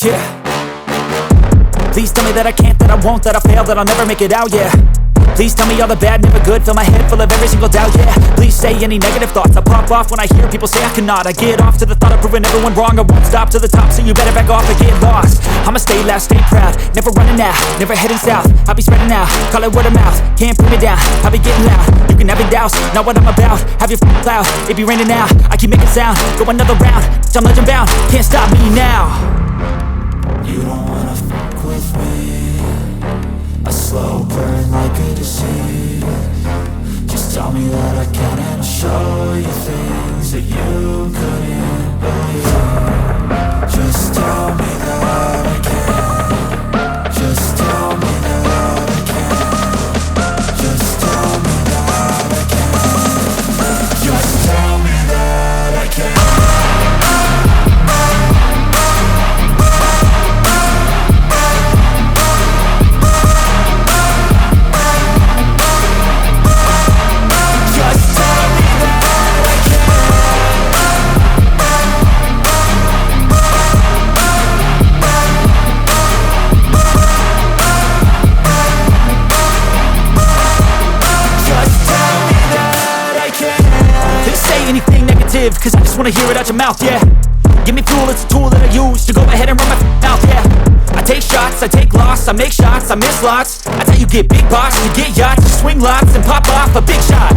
Yeah. Please tell me that I can't, that I won't, that I fail, that I'll never make it out, yeah. Please tell me all the bad, never good, fill my head full of every single doubt, yeah. Please say any negative thoughts, I pop off when I hear people say I cannot. I get off to the thought of proving everyone wrong, I won't stop to the top, so you better back off and get lost. I'ma stay loud, stay proud, never running out, never heading south. I'll be spreading out, call it word of mouth, can't put me down, I'll be getting loud. You can have your doubts, not what I'm about, have your f***ing cloud, it be raining now. I keep making sound, go another round, I'm legend bound, can't stop me now. You don't wanna fuck with me, a slow burn like a disease. Just tell me that I can and I'll show you things that you couldn't believe. Just tell me that I can. Just tell me that I can. Just tell me that I can. Just tell me that I can. Anything negative, cause I just wanna hear it out your mouth, yeah. Give me fuel, it's a tool that I use to go ahead and run my mouth, yeah. I take shots, I take loss, I make shots, I miss lots. That's how you get big box, you get yachts, you swing lots and pop off a big shot.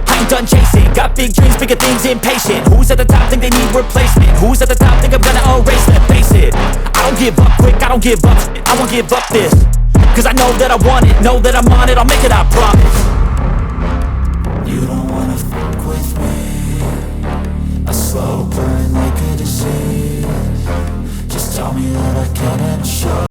I ain't done chasing, got big dreams, bigger things, impatient. Who's at the top think they need replacement? Who's at the top think I'm gonna erase them? Face it, I don't give up quick, I don't give up shit, I won't give up this. Cause I know that I want it, know that I'm on it, I'll make it, I promise. You don't wanna fuck with me, a slow burn like a disease. Just tell me that I can and I'll show